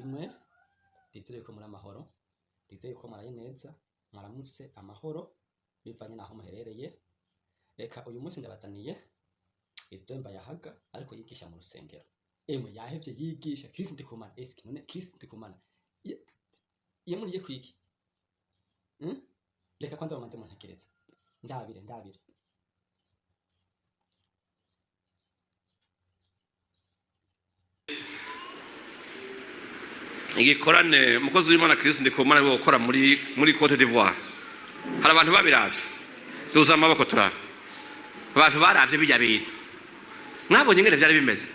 bashimwe, ndizere ko muri amahoro, ndizere ko maraye neza, mwaramutse amahoro bivanye naho muherereye. Reka uyu munsi ndabazaniye Isdemba yahaga ariko yigisha mu rusengero. Emwe yahevye yigisha Kristo Ndikumana, eski none Kristo Ndikumana yamuriye kwiki? Reka kwanza bamanze mu ntekereza. Ndabire igikorane umukozi w'Imana Kristo Ndikumana ari gukora muri Côte d'Ivoire. Hari abantu babiravye tuza amaboko turara, abantu baravye bijya bintu mwabonye ingene vyari bimeze.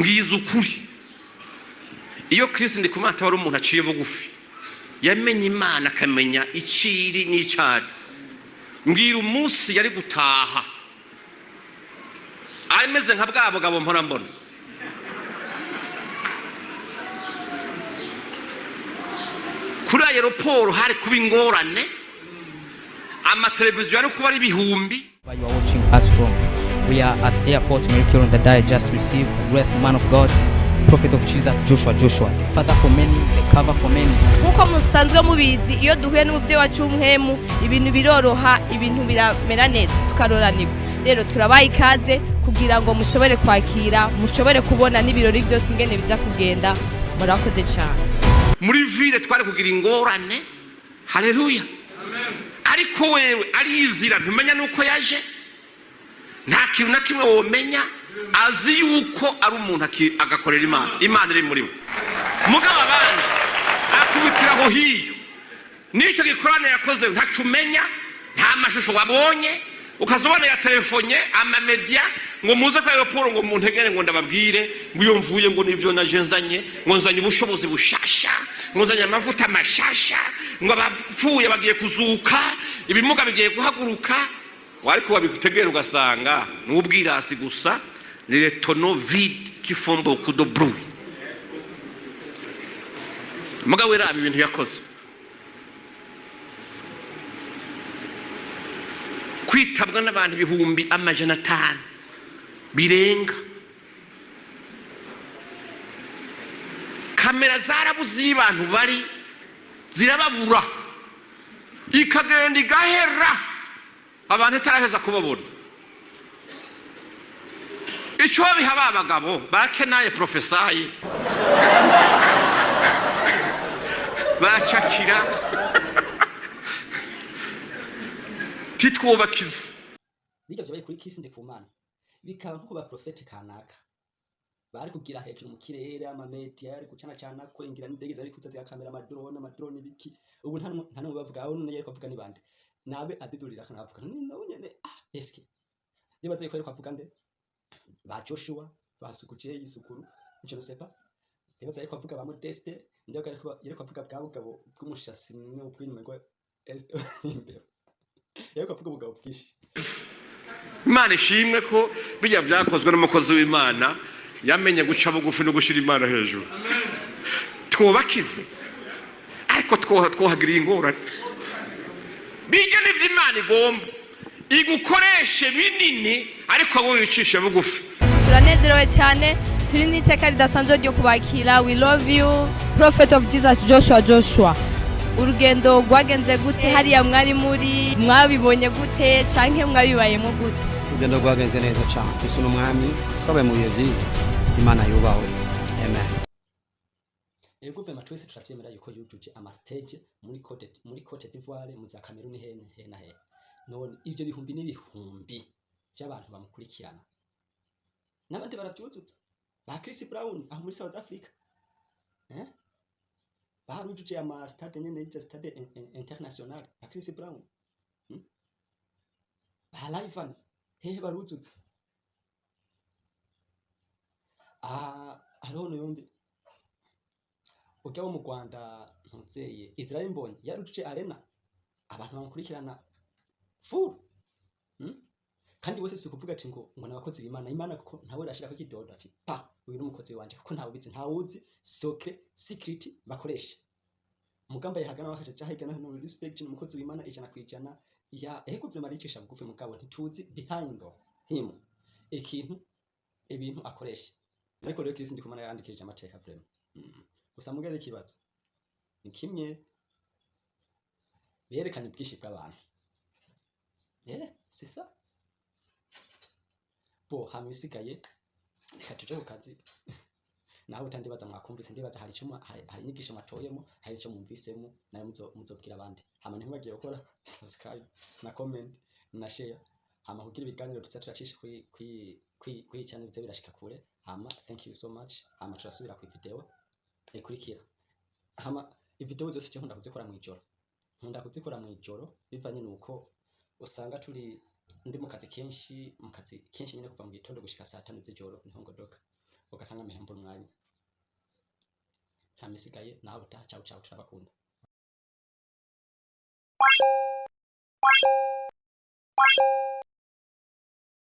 Ngize ukuri iyo Kristo Ndikumana atari umuntu aciye bugufi yamenye Imana akamenya iciri n'icari. Mbwira umunsi yari gutaha ameze nka bwa bugabo mpora mbona. Kuri aeroport hari kuba ingorane, amateleviziyo ari kuba ari bihumbi. You are watching us from, we are at airport Mercure that I just received a great man of God, prophet of Jesus Joshua, the father for many, the cover for many. Nkuko musanzwe mubizi iyo duhuye n'umuvye wacu w'umuhemu ibintu biroroha, ibintu biramera neza tukaroranirwa. Rero turabaye ikaze kugira ngo mushobore kwakira, mushobore kubona n'ibirori byose ingene biza kugenda. Murakoze cyane. Muri ville twari kugira ingorane. Haleluya. Ariko wewe arizira ntumenya nuko yaje, nta kintu na kimwe womenya, azi yuko ari umuntu agakorera Imana iri muri we. Mugabo abana akubitiraho hiyo nicyo gikorane yakoze ntacumenya, nta mashusho wabonye, ukazobona ya telefonye amamedia ngo muze kwa aeroport ngo muntegere ngo ndababwire ngo iyo mvuye ngo nivyo najenzanye ngo nzanye ubushobozi bushasha ngo nzanye amavuta mashasha ngo abapfuye bagiye kuzuka ibimuga bigiye guhaguruka. Ariko babikutegera ugasanga n'ubwirasi gusa, les tonneaux vides qui font beaucoup de bruit. Mugabo wera ibintu yakoze kwitabwa n'abantu ibihumbi amajana 5 birenga. Kamera zarabuze y'abantu bari zirababura, ikagenda igahera abantu taraheza kubabona. Ico bihaba abagabo bakenaye profesayi bacakira titwobakiza. Bijya byabaye kuri Kristo Ndikumana bikaba nko ba prophet kanaka bari kugira hejuru mu kirere, amamedia yari gucana ko ingira n'indege zari kuza zigakamera amadrone biki. Ubu nta no bavuga aho none yari kuvuga ni bande nabe adidurira kana bavuga ni nawe nyene. Eski niba zari ko avuga nde ba Joshua basukuciye yisukuru je ne sais pas. Niba zari ko avuga ba Modeste ndaga yari ko avuga bwa bugabo bw'umushasi n'ubw'inyuma ngo yari ko avuga bugabo bwishi. Imana ishimwe ko bijya byakozwe n'umukozi w'Imana yamenye guca bugufi no gushira Imana hejuru. Twobakize ariko twohagiriye ingorane. Bijya n'ivy'Imana igomba igukoreshe binini ariko wowe wicishe bugufi. Turanezerewe cyane, turi n'iteka ridasanzwe ryo kubakira. We love you prophet of Jesus Joshua. Urugendo rwagenze gute hariya mwari muri, mwabibonye gute canke mwabibayemo gute? Urugendo rwagenze neza cyane, Yesu n'umwami twabaye mu bihe byiza, Imana yubahwe. Amen. Guverinoma twese turavyemera yuko yujuje ama stage muri Côte d'Ivoire, mu za Cameroon hena he. None ivyo bihumbi n'ibihumbi by'abantu bamukurikirana n'abandi baravyuzutsa ba Chris Brown aho muri South Africa. Barujuje ama stade nyene stade international ya Chris Brown. Ba Livan hehe baruzutsa hariho n'undi ujya wo mu Rwanda ntuzeye Israel Mbonyi yaruje arena abantu bamukurikirana full kandi bose si kuvuga ati ngo nabakozi b'Imana Imana kuko ntawe rashira ko kidodo ati pa uyu n'umukozi wanje kuko ntawe bizi ntawuzi secret bakoresha mugamba yahagana wakasha cyahigana no respect n'umukozi w'Imana ijana kwijana ya ego vyo marikisha bugufi mugabo ntituzi behind him ibintu akoresha ariko rero Kristo ndikumana yandikije amateka vraiment gusa mugere kibazo ni kimwe berekanye ubwishi bw'abantu c'est ça bo hamwe isigaye reka tuje ku kazi naho utandibaza mwakumvise ndibaza hari cyo hari inyigisho matoyemo hari cyo mumvisemo nayo muzobwira abandi hama ntibagiye gukora subscribe na comment na share hama kugira ibiganiro turacisha kwi channel byo birashika kure hama thank you so much hama turasubira ku video ikurikira hama video zose cyo nkunda kuzikora mu ijoro bivanye nuko usanga turi ndi mu kazi kenshi nyine kuva mu gitondo gushika saa 5 z'ijoro niho ngodoka ugasanga mehembo umwanya hamisigaye naho utaha ciao turabakunda